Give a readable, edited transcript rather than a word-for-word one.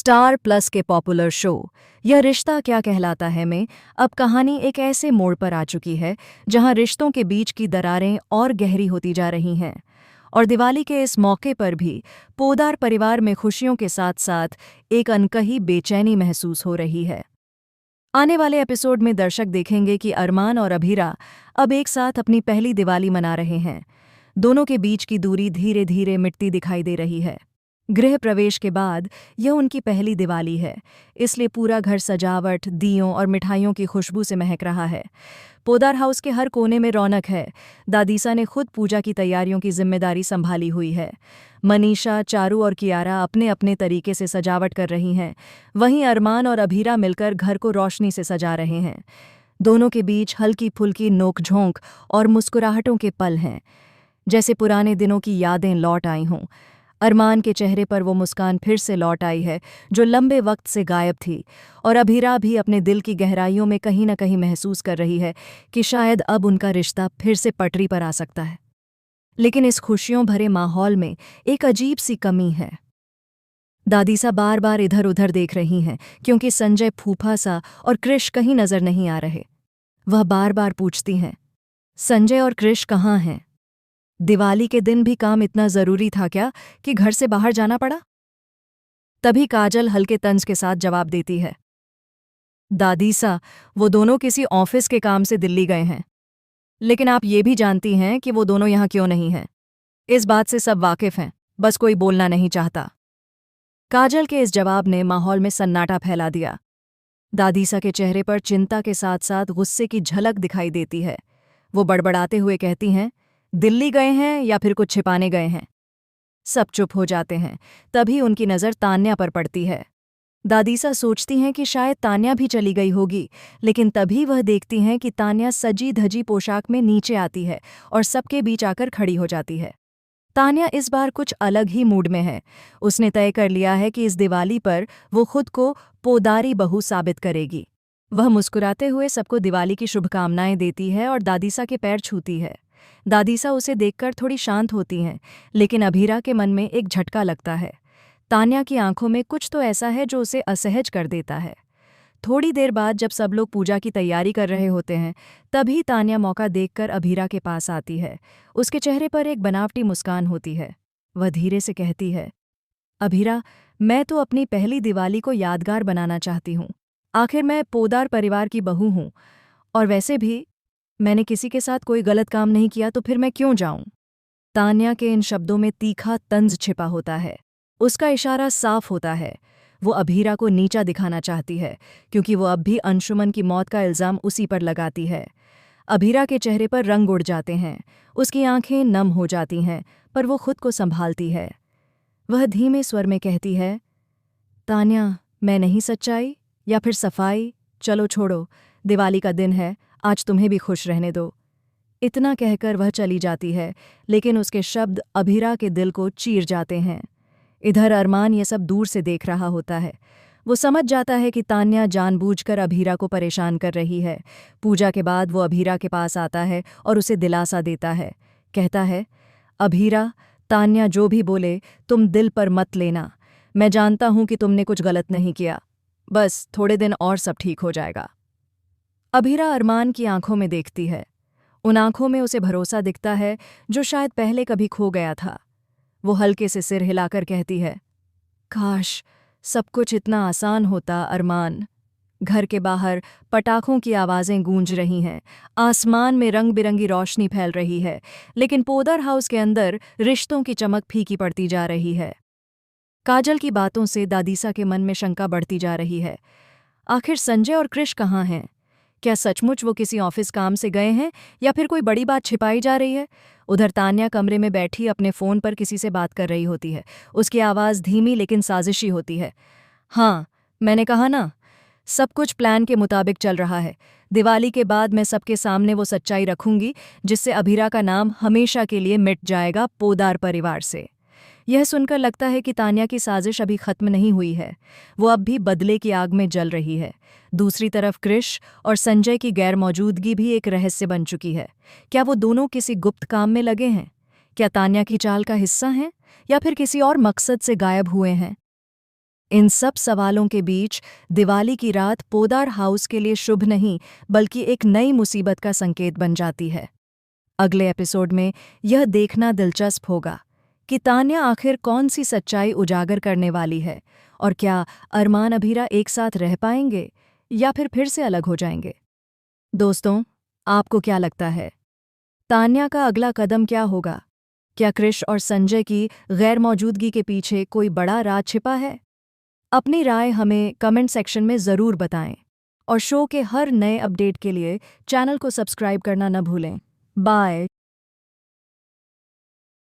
Star plus के popular show यह रिश्ता क्या कहलाता है में अब कहानी एक ऐसे मोड़ पर आ चुकी है जहां रिश्तों के बीच की दरारें और गहरी होती जा रही हैं। और दिवाली के इस मौके पर भी पोदार परिवार में खुशियों के साथ साथ एक अनकही बेचैनी महसूस हो रही है। आने वाले एपिसोड में दर्शक देखेंगे कि अरमान और अभीरा अब एक साथ अपनी पहली दिवाली मना रहे हैं। दोनों के बीच की दूरी धीरे धीरे मिटती दिखाई दे रही है। गृह प्रवेश के बाद यह उनकी पहली दिवाली है, इसलिए पूरा घर सजावट, दियों और मिठाइयों की खुशबू से महक रहा है। पोदार हाउस के हर कोने में रौनक है। दादीसा ने खुद पूजा की तैयारियों की जिम्मेदारी संभाली हुई है। मनीषा, चारू और कियारा अपने अपने तरीके से सजावट कर रही हैं। वहीं अरमान और अभीरा मिलकर घर को रोशनी से सजा रहे हैं। दोनों के बीच हल्की फुल्की नोक-झोंक और मुस्कुराहटों के पल हैं, जैसे पुराने दिनों की यादें लौट आई हों। अरमान के चेहरे पर वो मुस्कान फिर से लौट आई है जो लंबे वक्त से गायब थी, और अभीरा भी अपने दिल की गहराइयों में कहीं न कहीं महसूस कर रही है कि शायद अब उनका रिश्ता फिर से पटरी पर आ सकता है। लेकिन इस खुशियों भरे माहौल में एक अजीब सी कमी है। दादीसा बार बार इधर उधर देख रही हैं क्योंकि संजय, फूफा सा और कृष कहीं नजर नहीं आ रहे। वह बार बार पूछती हैं, संजय और कृष कहाँ हैं? दिवाली के दिन भी काम इतना जरूरी था क्या कि घर से बाहर जाना पड़ा? तभी काजल हल्के तंज के साथ जवाब देती है, दादीसा, वो दोनों किसी ऑफिस के काम से दिल्ली गए हैं। लेकिन आप ये भी जानती हैं कि वो दोनों यहाँ क्यों नहीं हैं। इस बात से सब वाकिफ हैं, बस कोई बोलना नहीं चाहता। काजल के इस जवाब ने माहौल में सन्नाटा फैला दिया। दादीसा के चेहरे पर चिंता के साथ साथ गुस्से की झलक दिखाई देती है। वो बड़बड़ाते हुए कहती हैं, दिल्ली गए हैं या फिर कुछ छिपाने गए हैं? सब चुप हो जाते हैं। तभी उनकी नज़र तान्या पर पड़ती है। दादीसा सोचती हैं कि शायद तान्या भी चली गई होगी, लेकिन तभी वह देखती हैं कि तान्या सजी धजी पोशाक में नीचे आती है और सबके बीच आकर खड़ी हो जाती है। तान्या इस बार कुछ अलग ही मूड में है। उसने तय कर लिया है कि इस दिवाली पर वो खुद को पोदारी बहू साबित करेगी। वह मुस्कुराते हुए सबको दिवाली की शुभकामनाएं देती है और दादीसा के पैर छूती है। दादीसा उसे देखकर थोड़ी शांत होती हैं, लेकिन अभीरा के मन में एक झटका लगता है। तान्या की आंखों में कुछ तो ऐसा है जो उसे असहज कर देता है। थोड़ी देर बाद जब सब लोग पूजा की तैयारी कर रहे होते हैं, तभी तान्या मौका देखकर अभीरा के पास आती है। उसके चेहरे पर एक बनावटी मुस्कान होती है। वह धीरे से कहती है, अभीरा, मैं तो अपनी पहली दिवाली को यादगार बनाना चाहती हूँ। आखिर मैं पोदार परिवार की बहू हूँ, और वैसे भी मैंने किसी के साथ कोई गलत काम नहीं किया, तो फिर मैं क्यों जाऊं? तान्या के इन शब्दों में तीखा तंज छिपा होता है। उसका इशारा साफ होता है। वो अभीरा को नीचा दिखाना चाहती है, क्योंकि वो अब भी अंशुमन की मौत का इल्ज़ाम उसी पर लगाती है। अभीरा के चेहरे पर रंग उड़ जाते हैं। उसकी आंखें नम हो जाती हैं, पर वो खुद को संभालती है। वह धीमे स्वर में कहती है, तान्या, मैं नहीं सच्चाई या फिर सफाई? चलो छोड़ो, दिवाली का दिन है, आज तुम्हें भी खुश रहने दो। इतना कहकर वह चली जाती है, लेकिन उसके शब्द अभीरा के दिल को चीर जाते हैं। इधर अरमान ये सब दूर से देख रहा होता है। वो समझ जाता है कि तान्या जानबूझकर अभीरा को परेशान कर रही है। पूजा के बाद वो अभीरा के पास आता है और उसे दिलासा देता है। कहता है, अभीरा, तान्या जो भी बोले तुम दिल पर मत लेना। मैं जानता हूं कि तुमने कुछ गलत नहीं किया। बस थोड़े दिन और सब ठीक हो जाएगा। अभीरा अरमान की आंखों में देखती है। उन आंखों में उसे भरोसा दिखता है जो शायद पहले कभी खो गया था। वो हल्के से सिर हिलाकर कहती है, काश सब कुछ इतना आसान होता अरमान। घर के बाहर पटाखों की आवाज़ें गूंज रही हैं, आसमान में रंग बिरंगी रोशनी फैल रही है, लेकिन पोदर हाउस के अंदर रिश्तों की चमक फीकी पड़ती जा रही है। काजल की बातों से दादीसा के मन में शंका बढ़ती जा रही है। आखिर संजय और कृष कहाँ हैं? क्या सचमुच वो किसी ऑफिस काम से गए हैं या फिर कोई बड़ी बात छिपाई जा रही है? उधर तान्या कमरे में बैठी अपने फ़ोन पर किसी से बात कर रही होती है। उसकी आवाज़ धीमी लेकिन साजिशी होती है। हाँ, मैंने कहा ना, सब कुछ प्लान के मुताबिक चल रहा है। दिवाली के बाद मैं सबके सामने वो सच्चाई रखूंगी जिससे अभीरा का नाम हमेशा के लिए मिट जाएगा पोदार परिवार से। यह सुनकर लगता है कि तान्या की साजिश अभी खत्म नहीं हुई है। वो अब भी बदले की आग में जल रही है। दूसरी तरफ कृष और संजय की गैरमौजूदगी भी एक रहस्य बन चुकी है। क्या वो दोनों किसी गुप्त काम में लगे हैं? क्या तान्या की चाल का हिस्सा हैं या फिर किसी और मकसद से गायब हुए हैं? इन सब सवालों के बीच दिवाली की रात पोदार हाउस के लिए शुभ नहीं बल्कि एक नई मुसीबत का संकेत बन जाती है। अगले एपिसोड में यह देखना दिलचस्प होगा कि तान्या आखिर कौन सी सच्चाई उजागर करने वाली है और क्या अरमान अभीरा एक साथ रह पाएंगे या फिर से अलग हो जाएंगे। दोस्तों, आपको क्या लगता है, तान्या का अगला कदम क्या होगा? क्या क्रिश और संजय की गैर मौजूदगी के पीछे कोई बड़ा राज छिपा है? अपनी राय हमें कमेंट सेक्शन में ज़रूर बताएं और शो के हर नए अपडेट के लिए चैनल को सब्सक्राइब करना न भूलें। बाय।